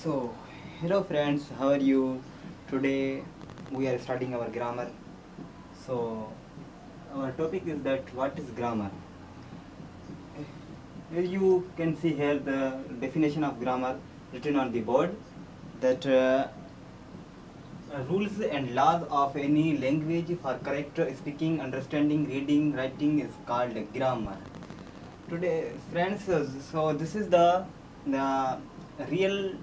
So, hello friends, how are you? Today we are studying our grammar. So, our topic is that what is grammar? As you can see here the definition of grammar written on the board that rules and laws of any language for correct speaking, understanding, reading, writing is called grammar. Today, friends, so this is the real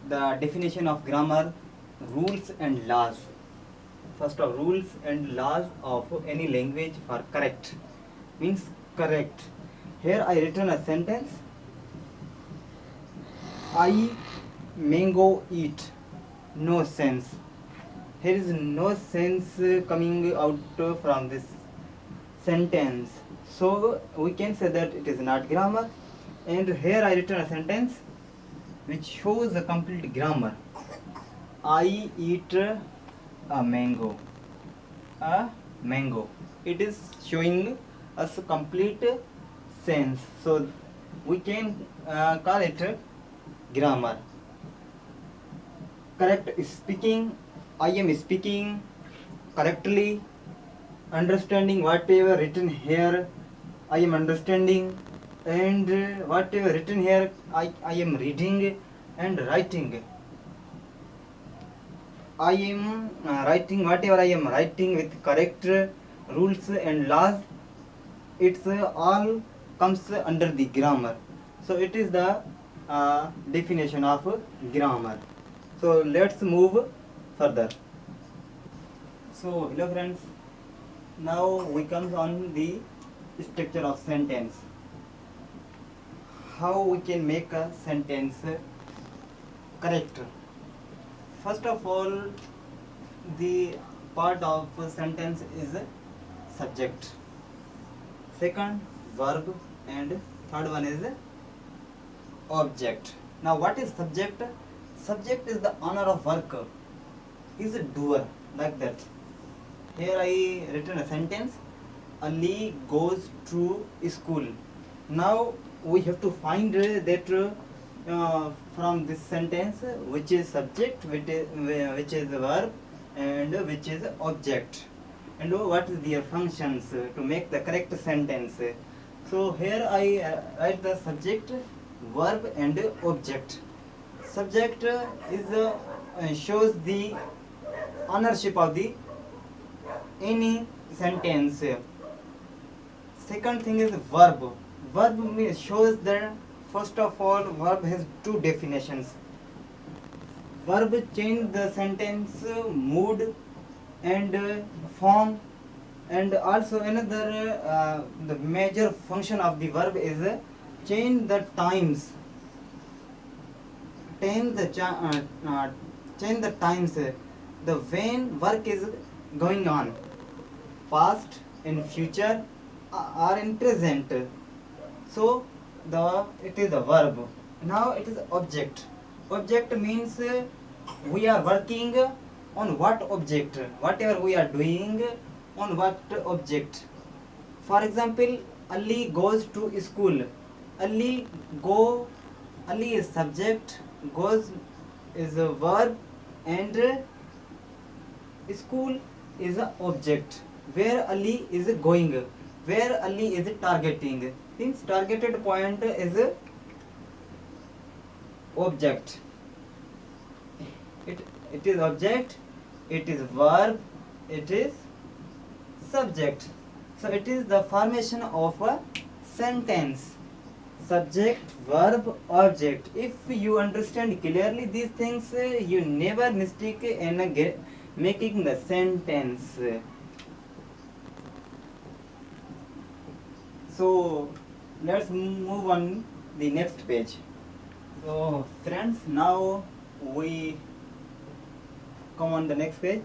the definition of grammar, rules and laws. First of rules and laws of any language for correct means correct. Here I written a sentence. I mango eat. No sense. Here is no sense coming out from this sentence. So we can say that it is not grammar. And here I written a sentence which shows a complete grammar. I eat a mango. A mango. It is showing us a complete sense. So we can call it grammar. Correct speaking. I am speaking correctly. Understanding whatever written here, I am understanding, and whatever written here, I am reading and writing. I am writing whatever I am writing with correct rules and laws. It's all comes under the grammar. So it is the definition of grammar. So let's move further. So hello friends. Now we come on the structure of sentence. How we can make a sentence correct? First of all, the part of a sentence is subject. Second, verb, and third one is object. Now, what is subject? Subject is the owner of work. He is a doer, like that. Here I written a sentence. Ali goes to school. Now we have to find that from this sentence which is subject, which is verb, and which is object, and what is their functions to make the correct sentence. So here I write the subject, verb, and object. Subject is shows the ownership of the any sentence. Second thing is verb. Verb shows that first of all verb has two definitions. Verb change the sentence mood and form, and also another the major function of the verb is change the times. Change the times. The when work is going on, past, in future, or in present. So it is a verb. Now it is object. Object means we are working on what object, whatever we are doing on what object. For example, Ali goes to school. Ali is subject, goes is a verb, and school is an object. Where Ali is going, where Ali is targeting. Means targeted point is object. It is object, it is verb, it is subject. So it is the formation of a sentence. Subject, verb, object. If you understand clearly these things, you never mistake in making the sentence. So let's move on the next page. So friends, now we come on the next page.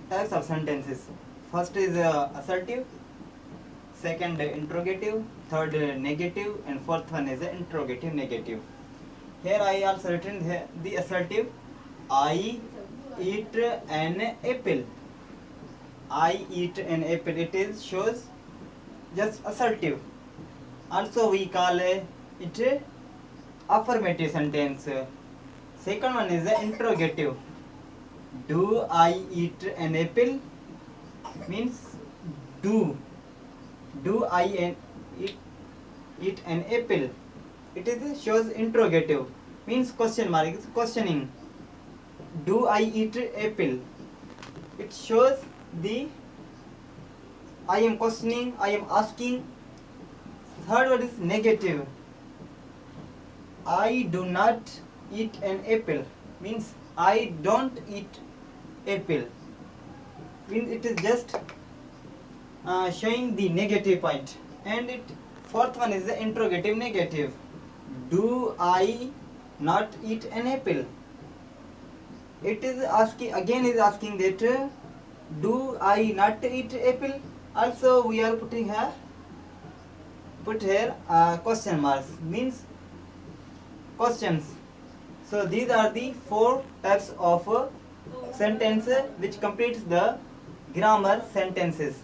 Types of sentences. First is assertive, second interrogative, third negative, and fourth one is interrogative negative. Here I also written the assertive. I eat an apple. I eat an apple. It is shows just assertive. Also we call it affirmative sentence. Second one is the interrogative. Do I eat an apple? Means do. Do I eat an apple? It is shows interrogative. Means question mark. It's questioning. Do I eat apple? It shows the I am questioning, I am asking. Third word is negative. I do not eat an apple. Means I don't eat apple. Means it is just showing the negative point. And fourth one is the interrogative negative. Do I not eat an apple? It is asking again, is asking that do I not eat apple? Also we are put here question marks, means questions. So these are the 4 types of sentence which completes the grammar sentences.